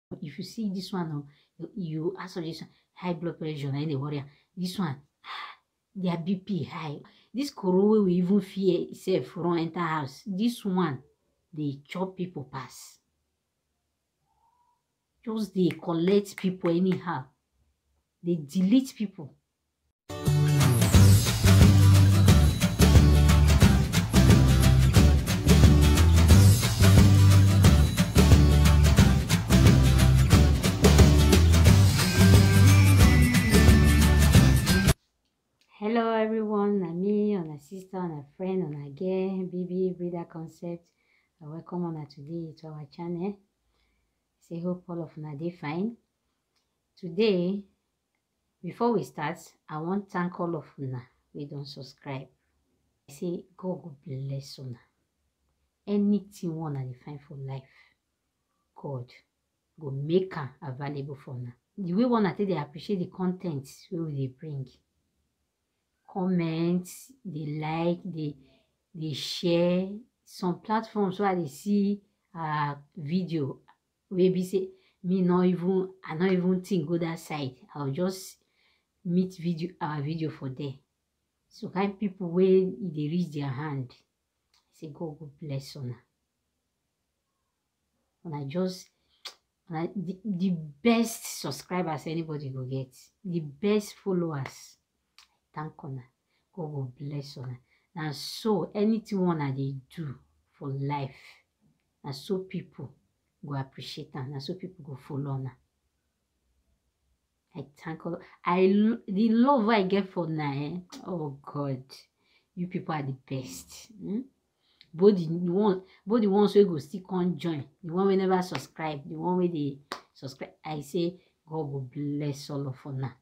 If you see this one, you ask for this one, high blood pressure, and they worry. This one, their BP high. This corona we even fear itself run enter house. This one, they chop people pass. Just they collect people anyhow. They delete people. Hello everyone, I'm me, on a sister, on a friend, on a girl, baby breeder concept. Welcome on today to our channel. Say hope all of una dey fine. Today, before we start, I want to thank all of una we don't subscribe. I say God go bless una. Anything una dey find for life, God go make am available for una. The way una take dey appreciate the content we dey bring. Comment, they like, they share. Some platforms where they see video, maybe say me I not even think go that side. I'll just meet our video for there. So kind people when they reach their hand, I say God bless una. And I just the best subscribers anybody go get, the best followers. Thank una. God will bless una. And so anything one they do for life, and so people go appreciate them, and so people go follow una. I thank all. The love I get for now. Oh God, you people are the best. Both the ones who go still can't join, the one we never subscribe, the one where they subscribe. I say God will bless all of una.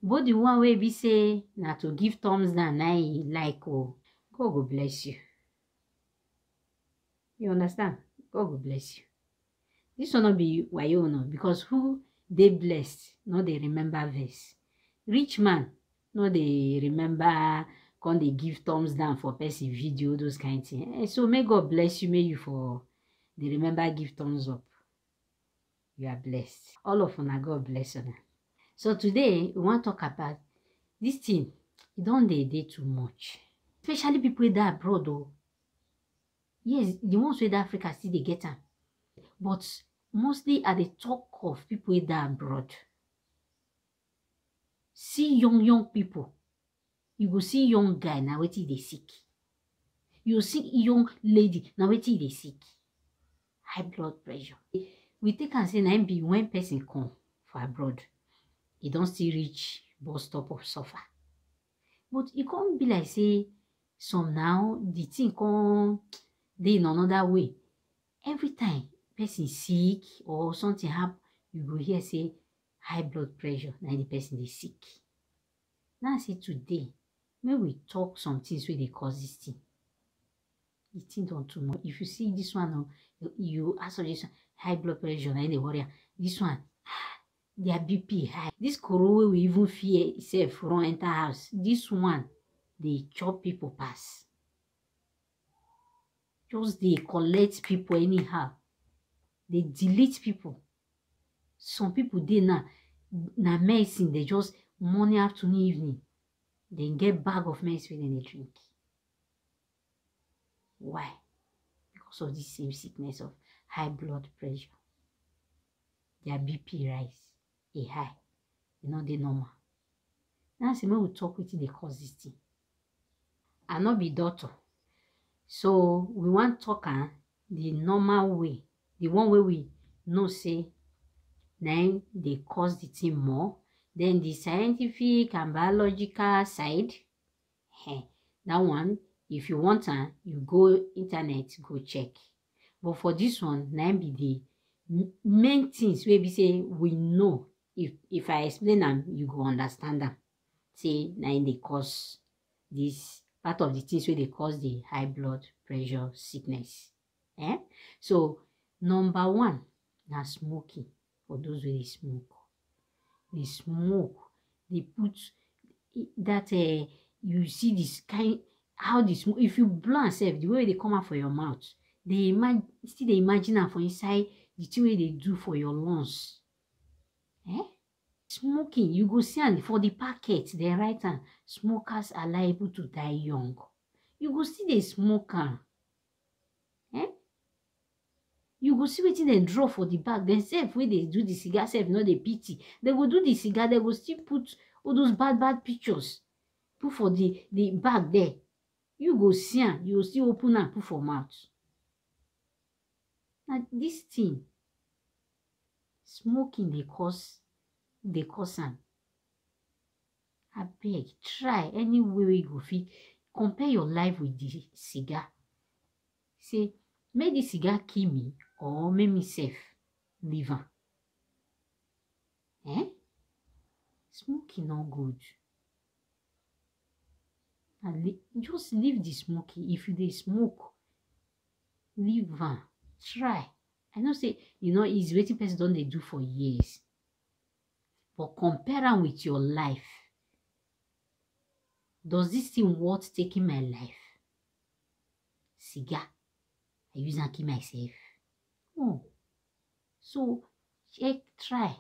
But the one way we say na to give thumbs down, I like, oh, God will bless you. You understand? God will bless you. This will not be why you know, because who they blessed, no they remember this. Rich man, no they remember, can they give thumbs down for person video, those kind of things. So may God bless you, may you for they remember give thumbs up. You are blessed. All of una, God bless you. So today, we want to talk about this thing. You don't dey too much. Especially people that abroad though. Yes, the ones with Africa still they get them. But mostly at the talk of people that abroad. See young people. You go see young guy, now wait till they sick. You see young lady, now wait till they sick. High blood pressure. We take and say, now be one person come for abroad. You don't still reach bus stop of suffer. But it can't be like say some now the thing can't they in another way. Every time person sick or something happen, you go here say high blood pressure. Now the person is sick. Now I say today, may we talk some things where they cause this thing. The thing don't too much. If you see this one, you ask for this one, high blood pressure, and they worry. This one, their BP high. This corona we even fear itself run enter house. This one, they chop people pass. Just they collect people anyhow. They delete people. Some people they na medicine, they just morning, afternoon, evening. They get bag of medicine and they drink. Why? Because of this same sickness of high blood pressure. Their BP rise. A high, you know, they normal. Now, see, we talk with the cause this thing. I not be doctor, so we want to talk the normal way, the one way we know say, then they cause the thing more. Then the scientific and biological side, that one, if you want you go internet, go check. But for this one, now be the main things where we say we know. If I explain them, you go understand them. Say, now they cause this part of the things where they cause the high blood pressure sickness. So, number one, now smoking. For those who they smoke. They smoke. They put that, you see this kind, how they smoke. If you blow yourself, the way they come out for your mouth, they imagine them for inside the thing wey dey do for your lungs. Smoking, you go see am for the packet, dem write am, smokers are liable to die young. You go still dey smoke am. You go see wetin dem draw for the back. Dem sef wey dey do the cigar sef no dey pity. Dem go do the cigar, dem go still put all those bad pictures, put for the back there. You go see am, you go still open am, put for mouth. Na this thing, smoking dey cause am. Abeg, try any way wey you go fit compare your life with the cigar. Say, make the cigar kill me or make me sef leave am. Smoking no good. And just leave the smoking. If you dey smoke, leave am. Try. I know say e no easy, wetin person don dey do for years. But compare am with your life. Does this thing worth taking my life? Cigar, I use am kill myself. No. So, try.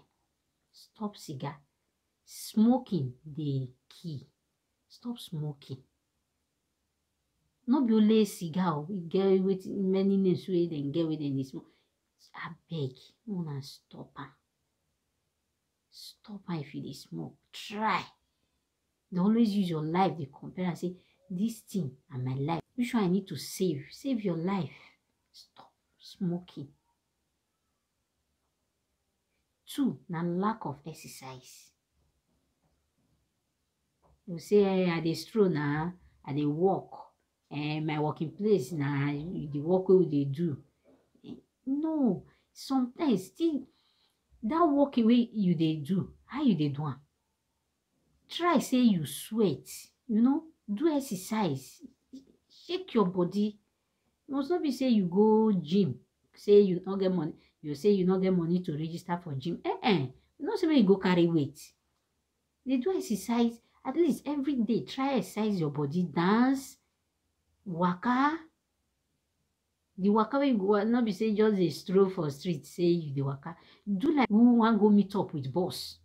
Stop cigar. Smoking dey key. Stop smoking. No be only cigar, we get with many names wey dem get wey dem dey smoke. Abeg, una stop am. Stop am if you dey smoke. Try. Dey always use your life dey compare and say, this thing and my life, which one I need to save? Save your life. Stop smoking. 2, na lack of exercise. You say, I dey stroll na, I dey walk. My working place na the work wey we dey do. No, sometimes still that work wey you dey do, how you dey do am? Try say you sweat, do exercise, shake your body. You must not be say you go gym, say you no get money. You say you no get money to register for gym. You know say make you go carry weight. Dey do exercise at least every day. Try exercise your body, dance, waka. The waka wey you go, not be say just dey stroll for street, say you dey waka. Do like who wan go meet up with boss.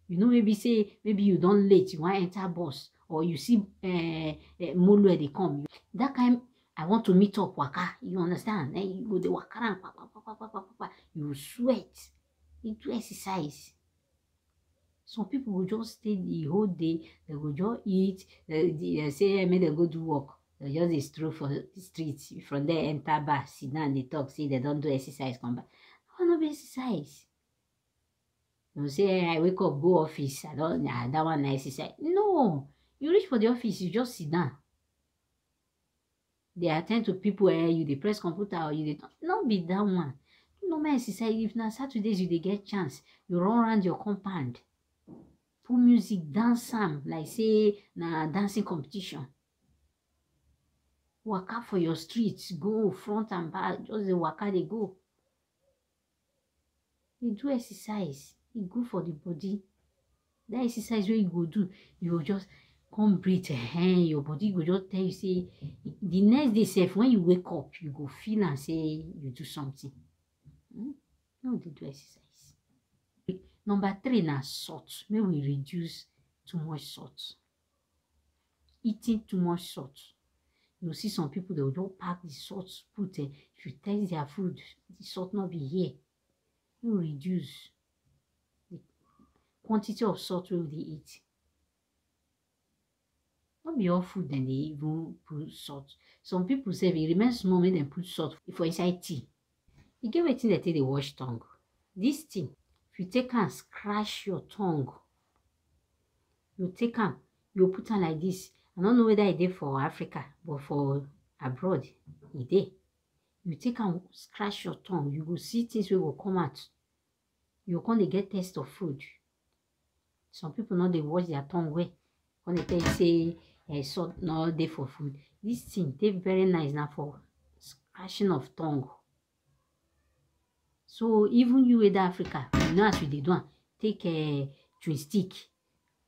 Maybe you don late, you wan enter bus, or you see Molue dey come. That kind, I want to meet up waka. You understand? Then you go dey waka around, you sweat. You do exercise. Some people go just stay the whole day. They go just eat. They say make dem go do work. They just dey stroll for the streets. From there, enter bar, sit down, they talk, say they don't do exercise, come back. No be exercise. You say, I wake up, go office. That one na exercise. No. You reach for the office, you just sit down. They attend to people, you dey press computer, or you dey... No be that one. Normal exercise. If na Saturdays you dey get chance, you run around your compound. Put music, dance am, like say na dancing competition. Waka for your streets, go front and back, just the waka dey go. You do exercise, e good for the body. That exercise wey you go do, you go just come breathe, your body go just tell you, say, the next day sef, when you wake up, you go feel and say you do something. No dey do exercise. Number 3 na salt. Make we reduce too much salt. Eating too much salt. You see some people, they will just pack the salt, put if you taste their food, the salt not be here. You reduce the quantity of salt wey we dey eat. Not be all food then they even put salt. Some people say it remains small when they put salt for inside tea. You get wetin they take dey wash tongue. This thing, if you take and scratch your tongue, you take am, you put am like this. I don't know whether it dey for Africa, but for abroad, it dey. You take and scratch your tongue, you go see things will come out. You can't get taste of food. Some people know they wash their tongue well. When they say salt no dey for food. This thing dey very nice now for scratching of tongue. So even you in Africa, you know as you dey do am, take a chewing stick,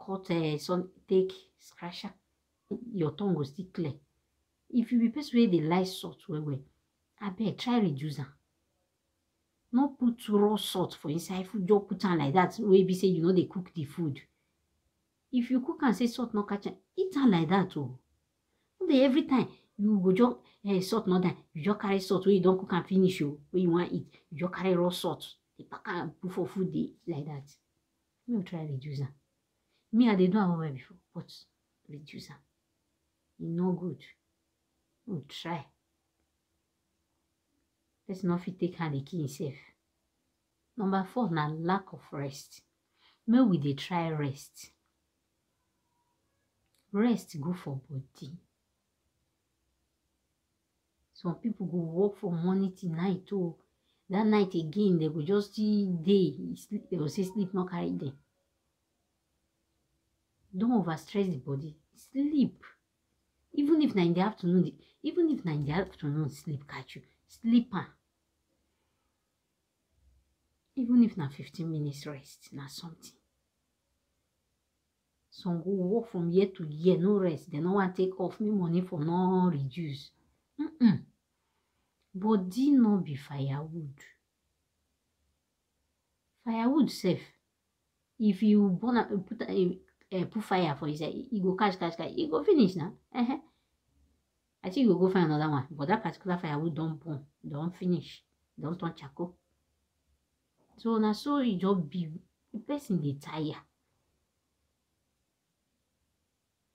cut some, take scratcher, your tongue will still clear. If you be person wey dey like salt well, abeg try reduce am. Not put raw salt for inside food, just put am like that. Wey be say you know they cook the food. If you cook and say salt not catch am, eat am like that oh. No dey every time you go just salt not that you just carry salt wey you don cook and finish oh, wey you want eat. You just carry raw salt, dey pack am put for food dey like that. Me will try reduce am. Me I dey do am well before, but reduce am. E no good. Me will try. Person no fit take hand dey kill himself. Number 4 na lack of rest. Make we dey try rest. Rest good for body. Some people go work from morning till night oh. That night again, they go just still dey sleep. They go say sleep not carry them. Don't overstress the body. Sleep. Even if na in the afternoon, sleep catch you. Sleep am. Even if na 15 minutes rest, na something. Some go work from year to year, no rest. They no want take off me money for no reduce. Body no be firewood. Firewood safe. If you burn put fire for inside, e go catch, e go finish now. I think you go find another one, but that particular firewood don't burn, don't finish, don't turn charcoal. So na so e just be. The person dey tire.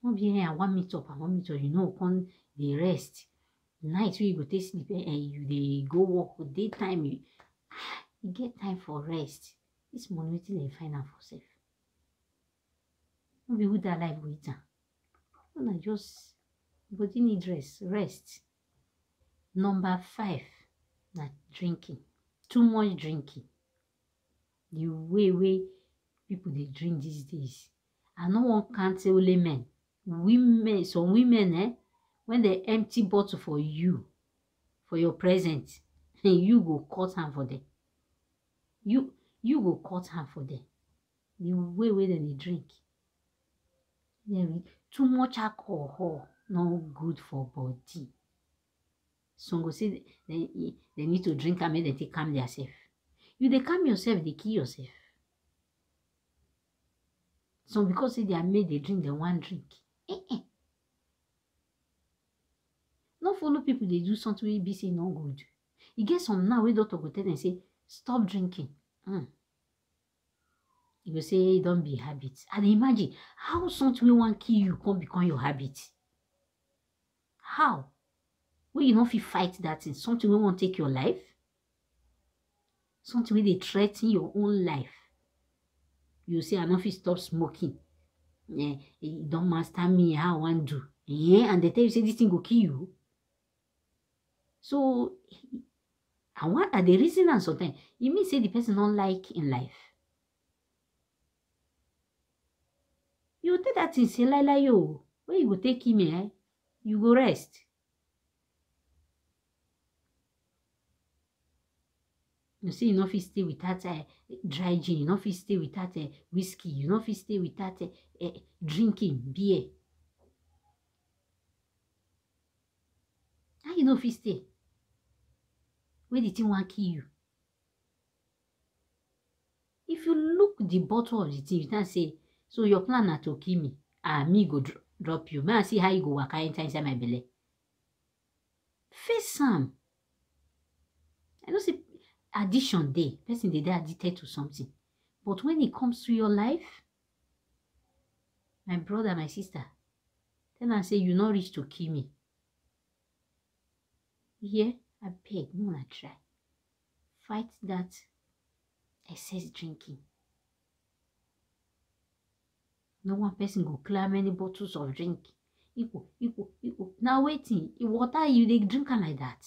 No be here I want meet up, you know, come dey rest. Night wey you go take sleep and you dey go work. Daytime you get time for rest. This money wetin dey find am for self. No be who that life go eat am. No, na just body need rest. Number 5 na drinking. Too much drinking. The way people dey drink these days. I no wan count say only men. Women, some women when they empty bottle for you, for your present, you go cut hand for them. You go cut hand for them. The way they drink. Too much alcohol no good for body. Some go say they need to drink and make them take calm themselves. You dey calm yourself, they kill yourself. Some because say they are made they drink, they want drink. No follow people they do something wey be say no good. You get some now where doctor go tell them say stop drinking. You go say don't be habit. And imagine how something wey want kill you can become your habit. How? Where you not fit fight that thing. Something wey want take your life. Something wey they threaten your own life. You say I not fit stop smoking. It don't master me how I want do. And they tell you say this thing go kill you. So and what are the reason and sometimes you may say the person don't like in life. You take that thing say like yo, where you go take him you go rest. You see, you no fit stay without dry gin, you no fit stay without whiskey, you no fit stay without drinking beer. How you no fit stay? Where the thing want kill you? If you look the bottle of the thing, you can say, so your plan na to kill me, me go drop you. May I see how you go waka enter inside my belly? Face am. I don't see addiction dey. Person dey addicted to something. But when it comes to your life, my brother, my sister, then I say you not reach to kill me. Yeah, I beg, no wanna try. Fight that excess drinking. No one person go clear many bottles of drink. Equal. Now waiting, water you they drink like that.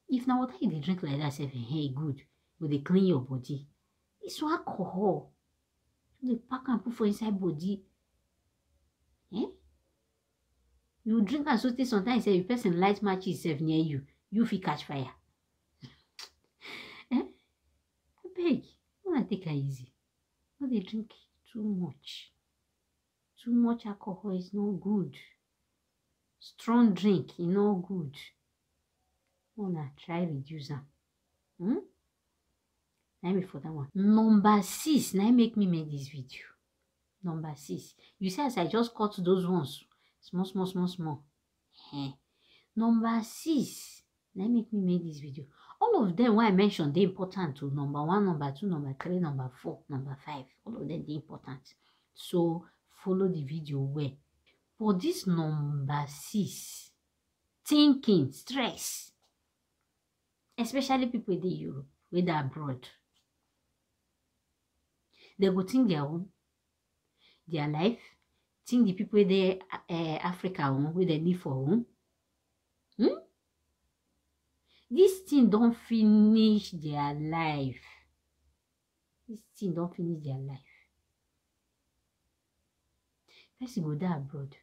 If now water you they drink like that, say hey good, will they clean your body? It's alcohol. They pack and put for inside body. You drink and so sometimes say if person light match itself near you, you feel catch fire. I beg, don't take it easy. No, they drink too much. Too much alcohol is not good. Strong drink is not good. Wanna try reduce them. Now me for that one. Number 6. Now make me make this video. Number 6. You see as I just cut those ones. Small. Number 6. Now make me make this video. All of them, what I mentioned, they're important to number 1, number 2, number 3, number 4, number 5. All of them, they're important. So, follow the video well. For this number 6, thinking, stress, especially people in Europe, with they're abroad, they go think their own, their life, think the people there, Africa own, where they live for own. This thing don't finish their life. This thing don't finish their life. Person go there abroad.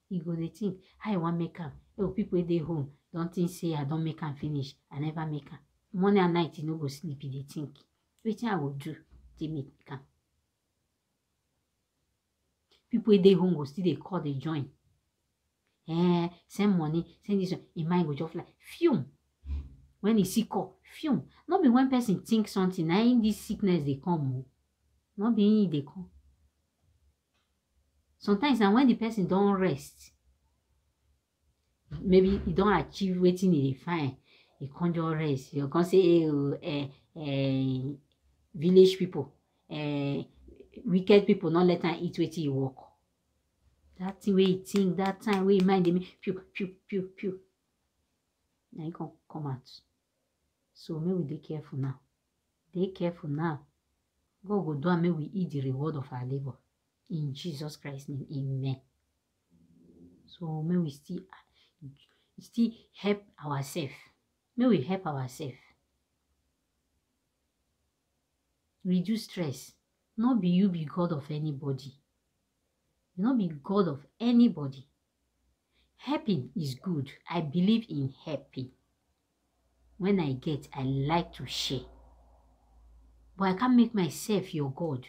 You go they think, how I want make am. Oh, people they home don't think say I don't make am finish. I never make am. Morning and night you no go sleep. They think, wetin I will do to make am. People they home go still they call they join. Send money, send this one. In mind go just like fume. When he sick up, fume. Not be when person think something. Now in this sickness they come. Not be in they come. Sometimes now when the person don't rest, maybe he don't achieve waiting he fine. He can't just rest. You can say village people, wicked people not let them eat waiting he walk. That thing where he think, that time where he mind them, pew. Now he can come out. So may we be careful now. Be careful now. God will do and may we eat the reward of our labor. In Jesus Christ's name, amen. So may we still help ourselves. May we help ourselves. Reduce stress. Not be you be God of anybody. You not be God of anybody. Helping is good. I believe in helping. When I get, I like to share. But I can't make myself your God.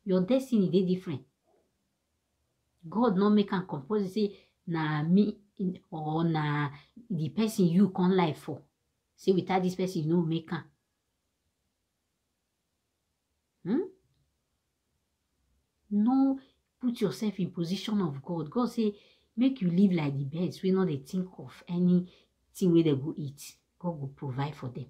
Your destiny is different. God not make and compose say na me or na the person you can't live for. Say without this person you no make am. No, put yourself in position of God. God say make you live like the birds. We know they think of anything where they go eat. God will provide for them.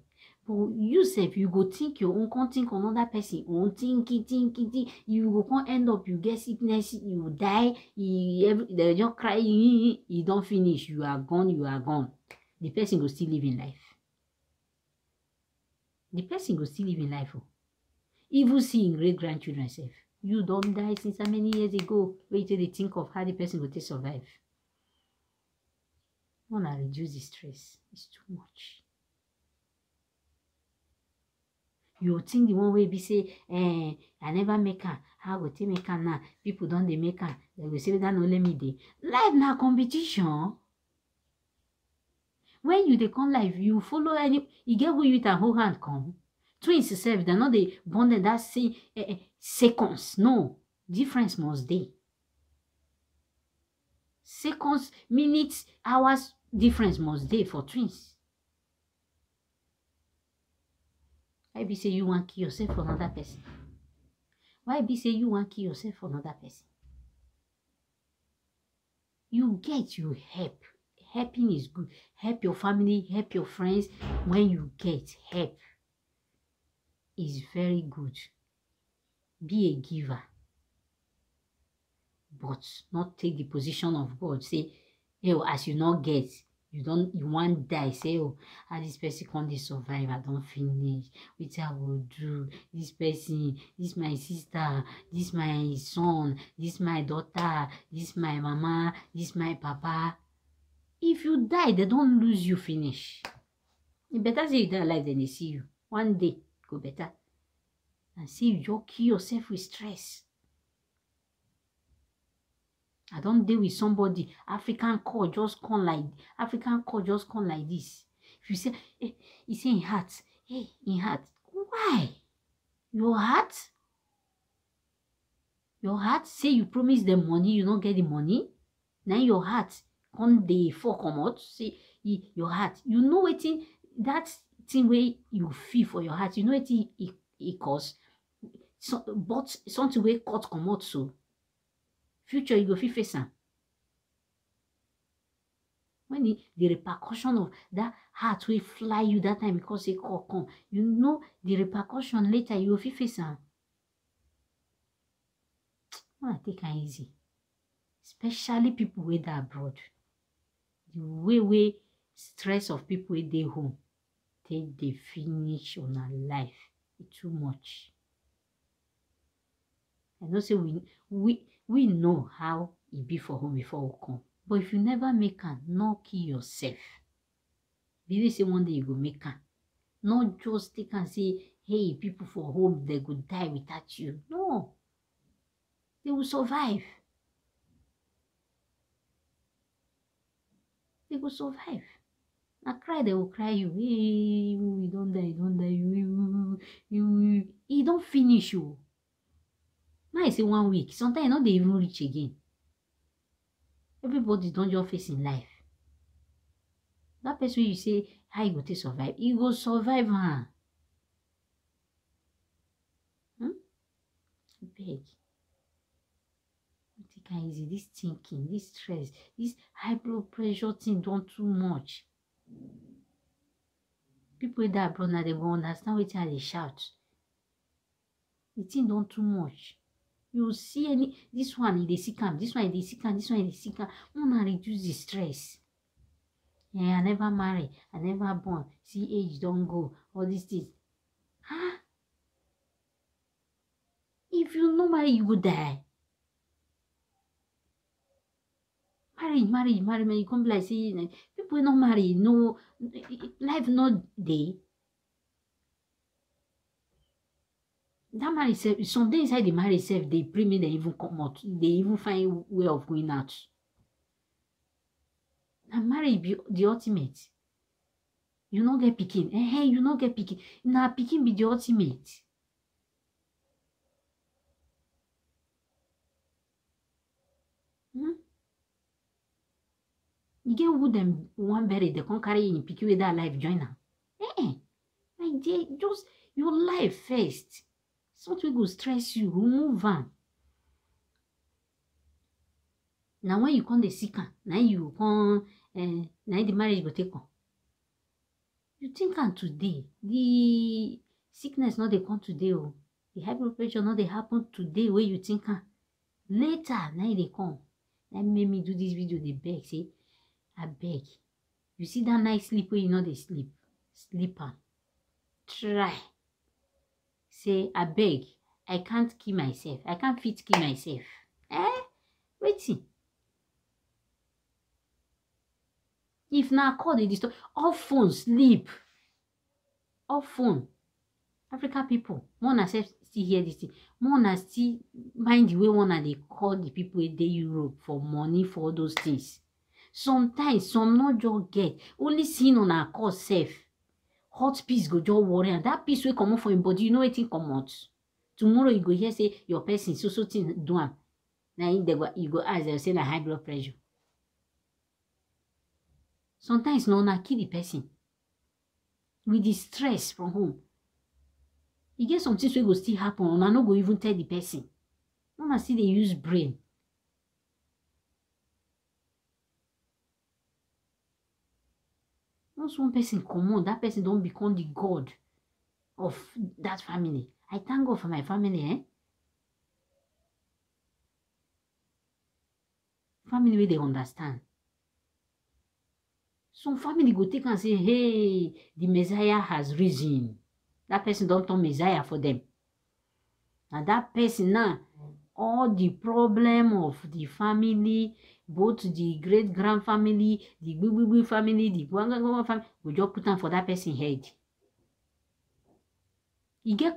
But yourself, you go think your own, can't think another person own, think. You go can't end up, you get sickness, you die, they just cry, you don't finish, you are gone. The person go still live in life. The person go still live in life. Even seeing great grandchildren self. You don't die since how many years ago. Wait till they think of how the person will survive. Wanna reduce the stress. It's too much. You think the one way be say, I never make am. How go take make am now? People don't they make am. They will say that no let me dey. Life na competition. When you dey come life, you follow any. You get who you with and who hand come. Twins itself, they're not the bonded that same seconds. No, difference must be. Seconds, minutes, hours difference must be for twins. Why be say you want to kill yourself for another person? Why be say you want to kill yourself for another person? You get, you help. Helping is good. Help your family, help your friends. When you get help, is very good. Be a giver. But not take the position of God. Say, oh, as you not get, you want die. Say, oh, how this person can't survive, I don't finish. Which I will do. This person, this my sister, this my son, this my daughter, this my mama, this my papa. If you die, they don't lose you finish. It better say you die alive than they see you. One day, go better. And see you just kill yourself with stress. I don't deal with somebody. African call just come like this. If you say, hey, you say in heart, hey, in heart. Why? Your heart? Your heart say you promise them money, you don't get the money. Now your heart, on the 4 come out, say your heart. You know waiting that thing wey you feel for your heart, you know wetin e cause? So, but something wey cut comot so, future you go fit face am. When the repercussion of that heart will fly you that time because a call come, you know the repercussion later, you will face am. I take it easy. Especially people wey dey abroad. The way stress of people wey dey home, they finish on our life. It's too much. I know say we know how it be for home before we come. But if you never make am, not kill yourself. Believe say one day you go make am. Not just take and say, hey, people for home, they go die without you. No. They will survive. They will survive. Now cry, they will cry you. Hey, you don't die, you don't die. You don't finish you. Now I say 1 week. Sometimes not they even reach again. Everybody don't just face in life. That person you say, how you go to survive? You go survive, huh? Beg. Take it easy. This thinking, this stress, this high blood pressure thing don't too much. People that abroad now, they will understand what they shout. The thing don't too much. You see this one they sick am, this one they sick am, this one they sick am. Wanna reduce the stress. Yeah, I never marry, I never born. See, age don't go. All these things. Huh? If you no marry, you go die. Marry, you come be like say people not marry, no life not day. That marriage self, some days inside the marriage self, they pray me, they even come out, they even find way of going out. And marriage be the ultimate. You not get picking. Hey, you not get picking. Now picking be the ultimate. You get who them one berry, they can't carry in picking with that life joiner. Like they just your life first. Something will stress you, remove on. Now when you come the sicker, now you come now the marriage will take on. You think on today, the sickness not they come today, oh. The high blood pressure not they happen today where you think later now they come. That made me do this video, they beg, say, I beg. You see that night sleep where you know they sleep. Sleep on. Try. Say, I beg. I can't kill myself. I can't fit kill myself. Waiting. If now call they disturb, off phone, sleep. Off phone. Africa people, one still hear this thing. One still mind the way one they call the people in the Europe for money for all those things. Sometimes some not just get only seeing on our call safe. Hot piece go just worry and that piece will come out for him body. You know what come out. Tomorrow you go here say your person so thing do am. Now you go ask them say na high blood pressure. Sometimes no na kill the person with the stress from home. You get some things wey go still happen and I no go even tell the person. Una see they use brain. Once one person come on, that person don't become the god of that family. I thank God for my family, Family where they understand. Some family go take and say, hey, the Messiah has risen. That person don't turn Messiah for them. And that person now, all the problem of the family, both the great-grandfamily, the Gbugbugbu family, the Gwangagwa family, we just put them for that person head. You get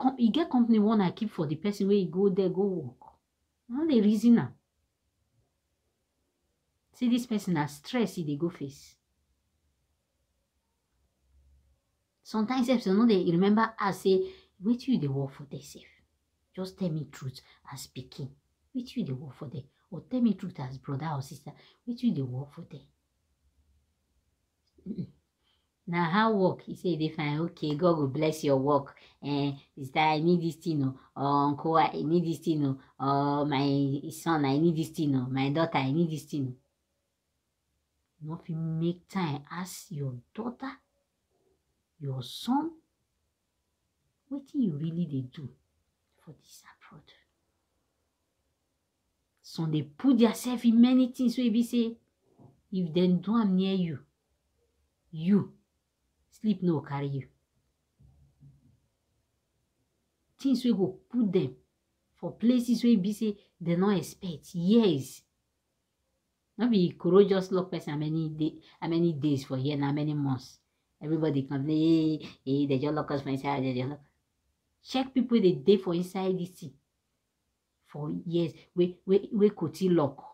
company one I keep for the person where you go there, go work. Now the reason now. See this person has stress, they go face. Sometimes if you know they remember I say, wait till they work for themselves. Just tell me truth as speaking. Wait till they work for them. Or tell me truth as brother or sister. Wait till they work for them. Now how work? He say they fine. Okay, God will bless your work. Sister, I need this thing. Uncle, I need this thing. My son, I need this thing. My daughter, I need this thing. You know, if you make time, ask your daughter, your son, what you really they do for this abroad. So they put themselves in many things. So if you say, if they do am near you, sleep no carry you. Things we go put them for places where be say they not expect years. Not be courageous lock person how many days for here, how many months. Everybody complain, hey, they just lock us for inside, they just lock. Check people they day for inside this thing for years. We could lock.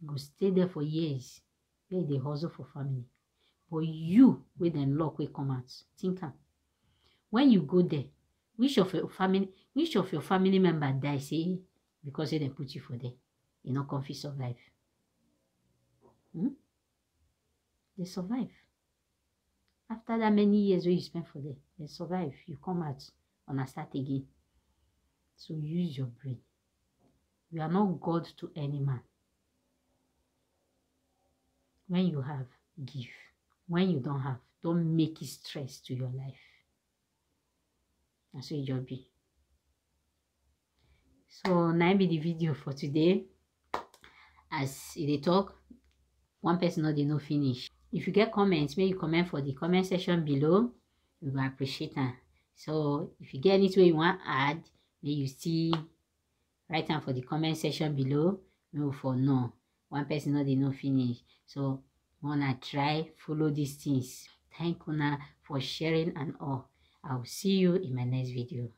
Go stay there for years. Where they hustle for family. But you, where then lock will come out. Think am. When you go there, which of your family member die say because they put you for there? You know, comfy survive. They survive. After that many years where you spend for there, they survive. You come out and start again. So use your brain. You are not God to any man. When you have, give. When you don't have, don't make it stress to your life. That's what your be. So now be the video for today. As they talk, one person or they no finish. If you get comments, may you comment for the comment section below. We will appreciate that. So if you get anything you want to add, may you see write down for the comment section below. No for no. One person or they no finish. So wanna try follow these things. Thank you for sharing and all. I will see you in my next video.